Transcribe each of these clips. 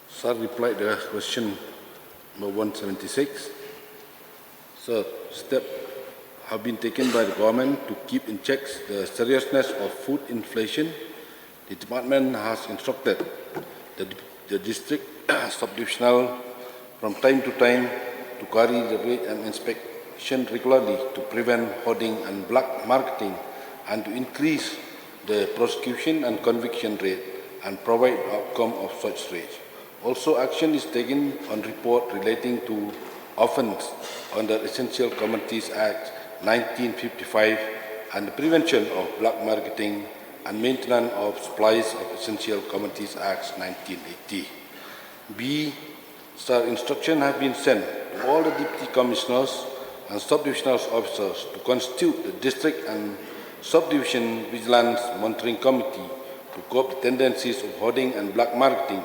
Sir, reply to question number 176. Sir, steps have been taken by the government to keep in check the seriousness of food inflation. The department has instructed the district subdivisional from time to time to carry the rate and inspection regularly to prevent hoarding and black marketing and to increase the prosecution and conviction rate and provide outcome of such rates. Also, action is taken on report relating to offence under Essential Commodities Act 1955 and the prevention of black marketing and maintenance of supplies of Essential Commodities Act 1980. B. Sir, instructions have been sent to all the deputy commissioners and subdivisional officers to constitute the district and subdivision vigilance monitoring committee to curb the tendencies of hoarding and black marketing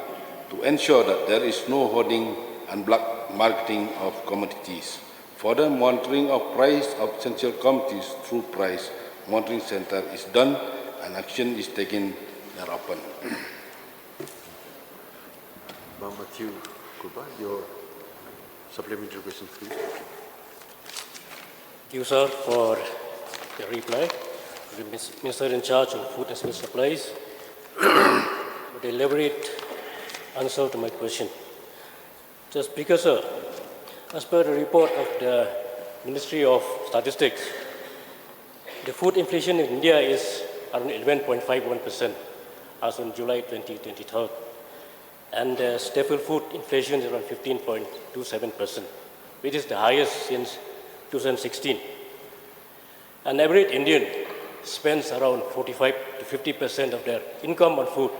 to ensure that there is no hoarding and black marketing of commodities. Further monitoring of price of essential commodities through price monitoring center is done and action is taken thereupon. Matthew Kuba, your supplementary question, please. Thank you, sir, for the reply. The Minister in charge of Food and Civil Supplies would elaborate answer to my question. Just Speaker, sir, as per the report of the Ministry of Statistics, the food inflation in India is around 11.51% as on July 2023, and the staple food inflation is around 15.27%, which is the highest since 2016. An average Indian spends around 45 to 50% of their income on food.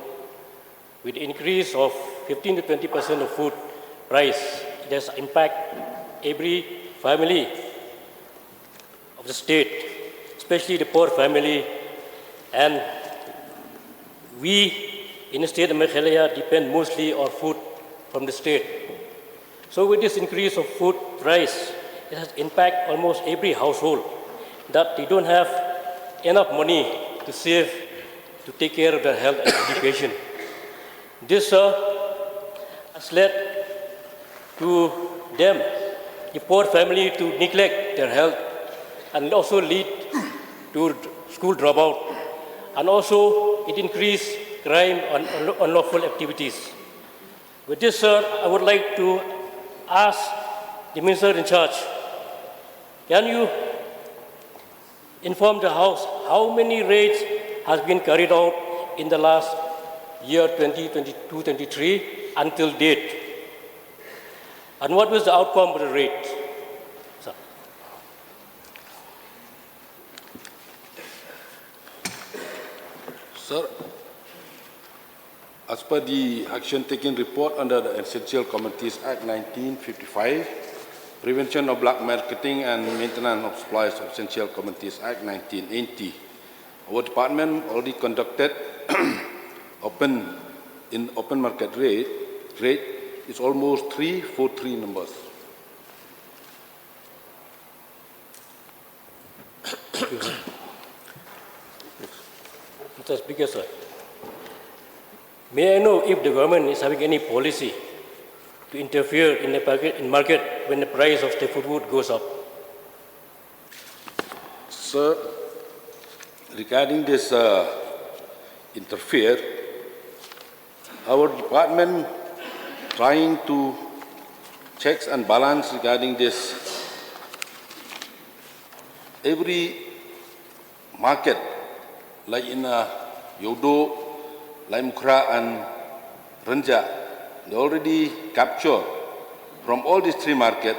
With increase of 15 to 20% of food price, it has impact every family of the state, especially the poor family, and we in the state of Meghalaya depend mostly on food from the state. So with this increase of food price, it has impact almost every household that they don't have enough money to save to take care of their health and education. This has led to them, the poor family, to neglect their health and also lead to school dropout. And also it increased crime and unlawful activities. With this, sir, I would like to ask the Minister in charge, can you inform the House how many raids has been carried out in the last year 2022-23 until date? And what was the outcome of the raid? Sir, as per the action taken report under the Essential Commodities Act 1955, Prevention of Black Marketing and Maintenance of Supplies of Essential Commodities Act 1980, our department already conducted open market rate is almost 343 numbers. Mr. Speaker, sir, may I know if the government is having any policy to interfere in the market when the price of staple food goes up? Sir, regarding this interfere, our department trying to checks and balance regarding this. Every market, like in Yodo, like Mukra and Ranja, they already capture from all these three markets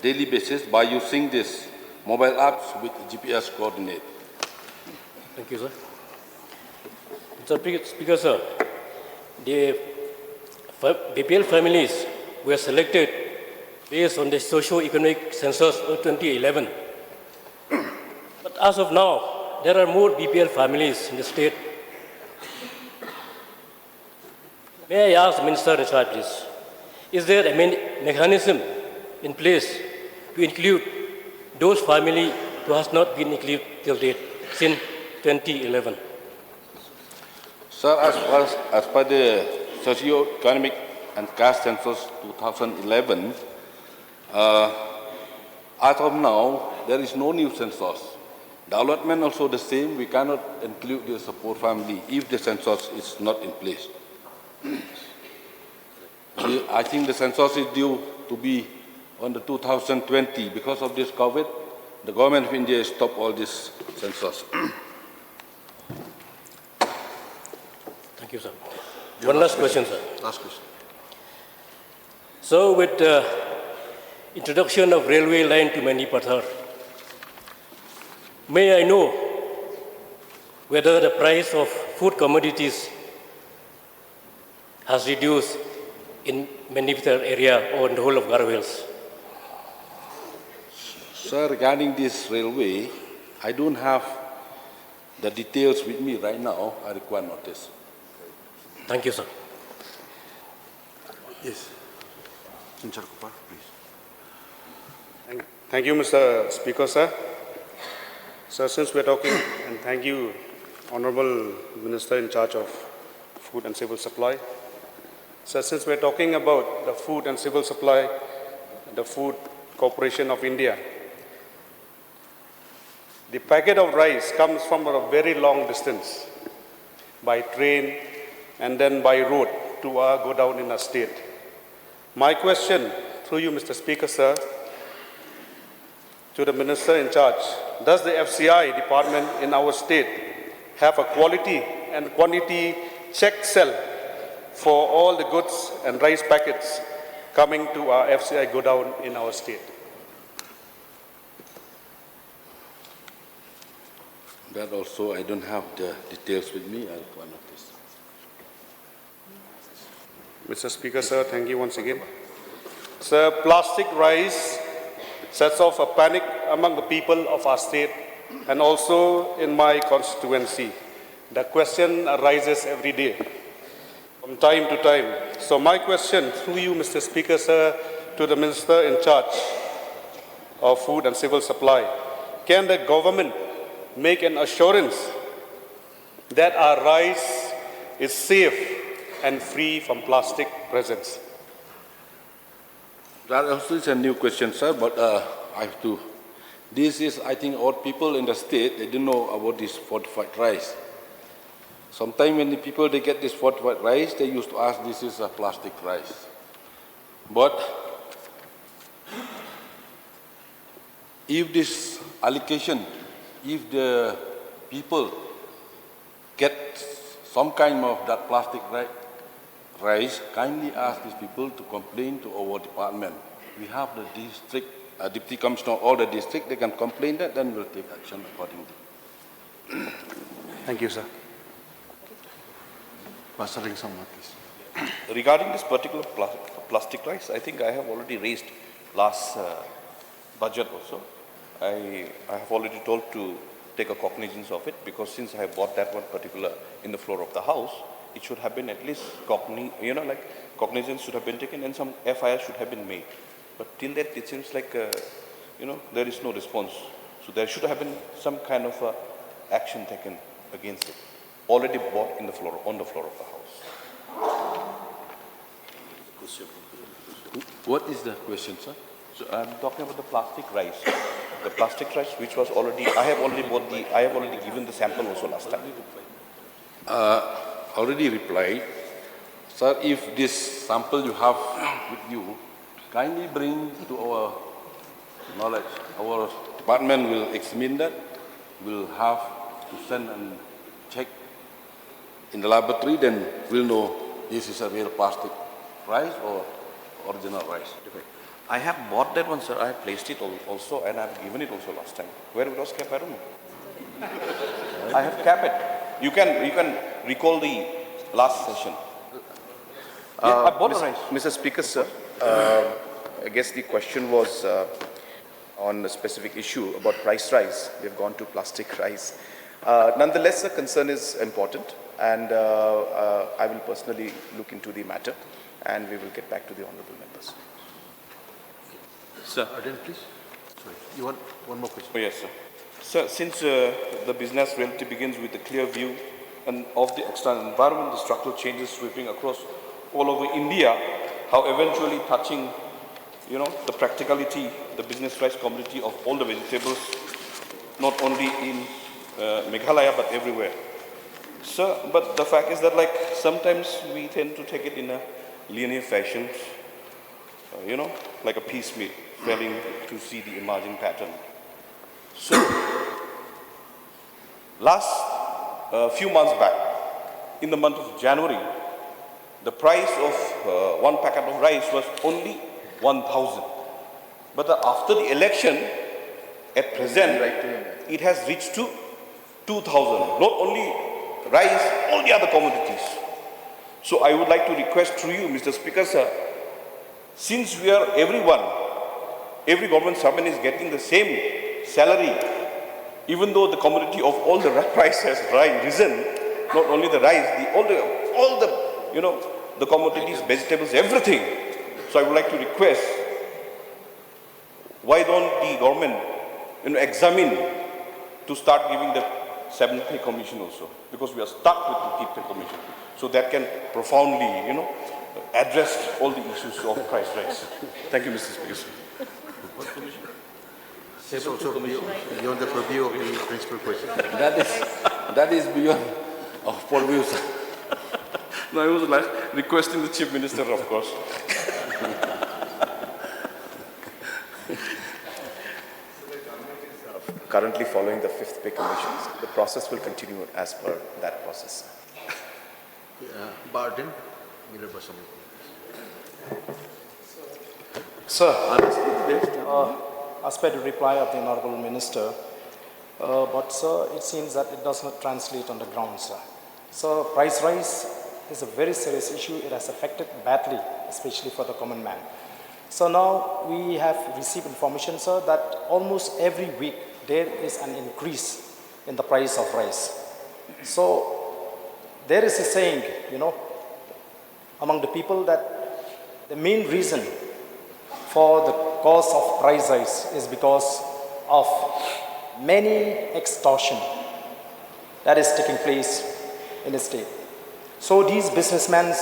daily basis by using this mobile apps with GPS coordinate. Thank you, sir. Mr. Speaker, sir, the BPL families were selected based on the socio-economic census of 2011. But as of now, there are more BPL families in the state. May I ask the Minister in charge, please, is there a mechanism in place to include those families who has not been included till date since 2011? Sir, as per the socio-economic and caste census 2011, as of now, there is no new census. Development also the same. We cannot include the support family if the census is not in place. I think the census is due to be on the 2020. Because of this COVID, the government of India stopped all this census. Thank you, sir. One last question, sir. Last question. So with the introduction of railway line to Mani-Pathar, may I know whether the price of food commodities has reduced in Mani-Pathar area or in the whole of Garo Hills? Sir, regarding this railway, I don't have the details with me right now. I require notice. Thank you, sir. Yes. Sinchar Kupar, please. Thank you, Mr. Speaker, sir. Sir, since we're talking, and thank you, Honorable Minister in charge of Food and Civil Supply. Sir, since we're talking about the Food and Civil Supply, the Food Corporation of India, the packet of rice comes from a very long distance by train and then by road to go down in a state. My question, through you, Mr. Speaker, sir, to the Minister in charge, does the FCI department in our state have a quality and quantity check cell for all the goods and rice packets coming to our FCI go down in our state? That also, I don't have the details with me. I require notice. Mr. Speaker, sir, thank you once again. Sir, plastic rice sets off a panic among the people of our state and also in my constituency. The question arises every day, from time to time. So my question through you, Mr. Speaker, sir, to the Minister in charge of Food and Civil Supply, can the government make an assurance that our rice is safe and free from plastic presence? That also is a new question, sir, but I have to. This is, I think, all people in the state, they don't know about this fortified rice. Sometimes when the people, they get this fortified rice, they used to ask, this is a plastic rice. But if this allocation, if the people get some kind of that plastic rice, kindly ask these people to complain to our department. We have the district, deputy commissioner, all the district, they can complain that, then we'll take action accordingly. Thank you, sir. Pastor Ringsamma, please. Regarding this particular plastic rice, I think I have already raised last budget also. I have already told to take a cognizance of it, because since I have bought that one particular in the floor of the house, it should have been at least cognizance should have been taken and some FIR should have been made. But till that, it seems like, there is no response. So there should have been some kind of action taken against it. Already bought on the floor of the house. What is the question, sir? So I'm talking about the plastic rice. The plastic rice, which was already, I have already given the sample also last time. Already replied. Sir, if this sample you have with you, kindly bring to our knowledge. Our department will examine that. We'll have to send and check in the laboratory, then we'll know this is a real plastic rice or original rice. I have bought that one, sir. I have placed it also, and I have given it also last time. Where it was kept, I don't know. I have kept it. You can recall the last session. I bought the rice. Mr. Speaker, sir, I guess the question was on a specific issue about price rise. We have gone to plastic rice. Nonetheless, the concern is important, and I will personally look into the matter, and we will get back to the honourable members. Sir, Arden, please. Sorry, you want one more question? Oh, yes, sir. Sir, since the business reality begins with a clear view and of the external environment, the structural changes sweeping across all over India, how eventually touching, the practicality, the business rice commodity of all the vegetables, not only in Meghalaya but everywhere. So, but the fact is that sometimes we tend to take it in a linear fashion, like a piecemeal, failing to see the emerging pattern. So, last few months back, in the month of January, the price of one packet of rice was only 1,000. But after the election, at present, it has reached to 2,000. Not only rice, all the other commodities. So I would like to request through you, Mr. Speaker, sir, since we are every government servant is getting the same salary, even though the commodity of all the price has risen, not only the rice, all the commodities, vegetables, everything. So I would like to request, why don't the government, examine to start giving the 7th pay commission also, because we are stuck with the 5th pay commission. So that can profoundly, address all the issues of price rise. Thank you, Mr. Speaker. It's also beyond the purview of the principal question. That is beyond our purview, sir. No, I was requesting the Chief Minister, of course. Currently following the 5th pay commissions, the process will continue as per that process. Barden, Miller Basami. Sir, as per the reply of the Honourable Minister, but sir, it seems that it does not translate on the ground, sir. So price rise is a very serious issue. It has affected badly, especially for the common man. So now we have received information, sir, that almost every week there is an increase in the price of rice. So there is a saying, among the people that the main reason for the cause of price rise is because of many extortion that is taking place in the state. So these businessmen,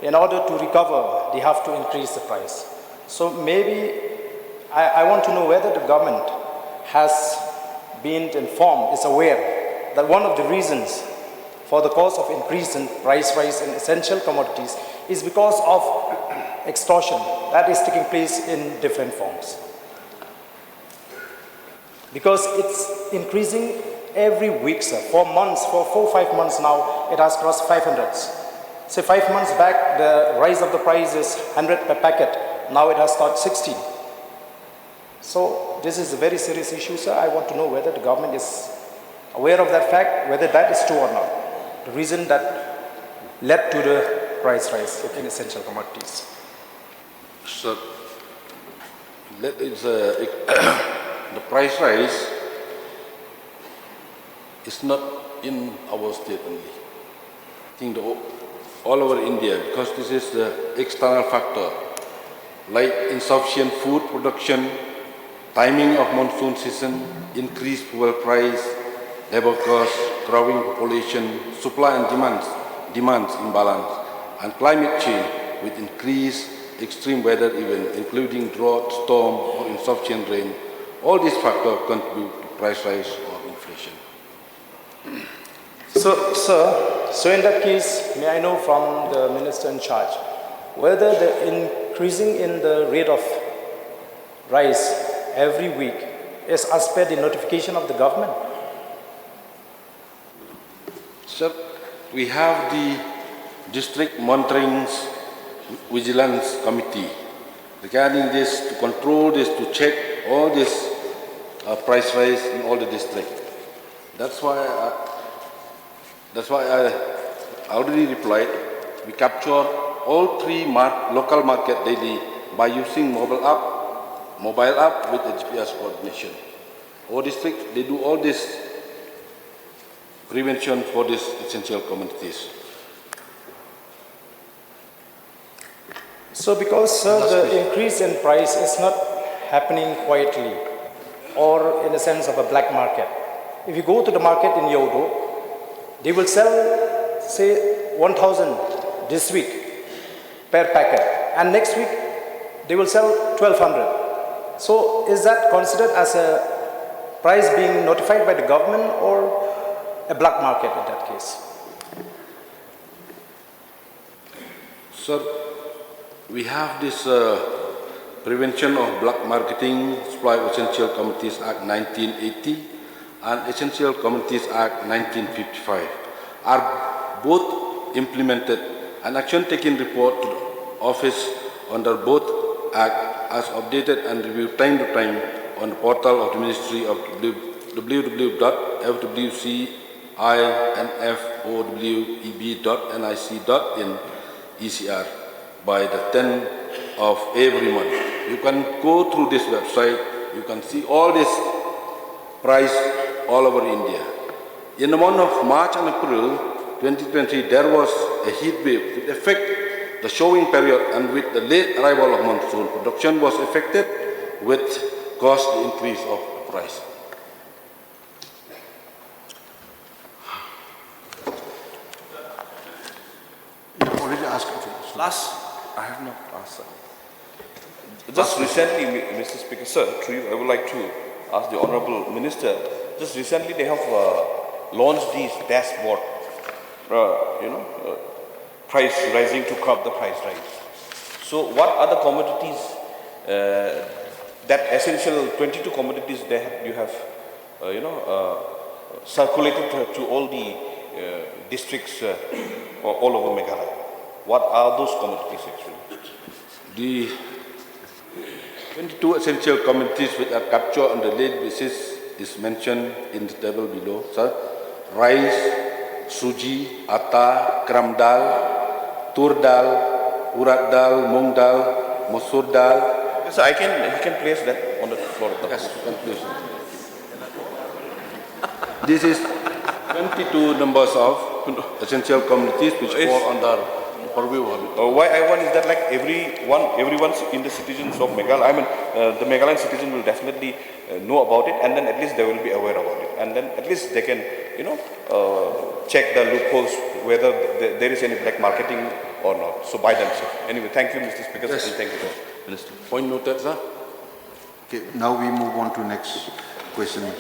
in order to recover, they have to increase the price. So maybe I want to know whether the government has been informed, is aware that one of the reasons for the cause of increase in price rise in essential commodities is because of extortion that is taking place in different forms. Because it's increasing every week, sir. For months, for 4 or 5 months now, it has crossed 500s. Say 5 months back, the rise of the price is 100 per packet. Now it has touched 60. So this is a very serious issue, sir. I want to know whether the government is aware of that fact, whether that is true or not. The reason that led to the price rise in essential commodities. Sir, the price rise is not in our state only. I think all over India, because this is the external factor, like insufficient food production, timing of monsoon season, increased fuel price, labor costs, growing population, supply and demands imbalance, and climate change with increased extreme weather events, including drought, storm, or insufficient rain. All these factors contribute to price rise or inflation. So, sir, so in that case, may I know from the minister in charge whether the increasing in the rate of rise every week is as per the notification of the government? Sir, we have the district monitoring vigilance committee regarding this, to control this, to check all this price rise in all the districts. That's why I already replied. We capture all 3 local market daily by using mobile app with the GPS coordination. All districts, they do all this prevention for these essential commodities. So because, sir, the increase in price is not happening quietly or in the sense of a black market. If you go to the market in Yodo, they will sell, say, 1,000 this week. per packet, and next week they will sell 1200. So is that considered as a price being notified by the government or a black market in that case? Sir, we have this Prevention of Black Marketing, Supply of Essential Commodities Act 1980 and Essential Commodities Act 1955 are both implemented. An action taking report to the office under both Act as updated and reviewed time to time on the portal of the Ministry of www.fwcinfoweb.nic.in ECR by the 10th of every month. You can go through this website, you can see all this price all over India. In the month of March and April 2020, there was a heat wave that affected the showing period, and with the late arrival of monsoon, production was affected, which caused the increase of the price. You have already asked. Last, I have not asked. Just recently, Mr. Speaker, sir, through you, I would like to ask the Honourable Minister. Just recently, they have launched these dashboard, price rising to curb the price rise. So, what are the commodities that essential 22 commodities that you have, circulated to all the districts all over Meghalaya? What are those commodities actually? The 22 essential commodities which are captured on the daily basis is mentioned in the table below, sir. Rice, suji, atta, gram dal, tur dal, urad dal, mung dal, musur dal. Yes, sir, he can place that on the floor of the Yes, you can place it. This is 22 numbers of essential commodities which fall under the purview of it. Why I want is that like everyone's in the citizens of Meghalaya, I mean the Meghalayan citizen will definitely know about it, and then at least they will be aware about it, and then at least they can, check the loopholes whether there is any black marketing or not. So by themselves. Anyway, thank you, Mr. Speaker, Yes. and thank you, Minister. Point noted, sir. Okay, now we move on to next question.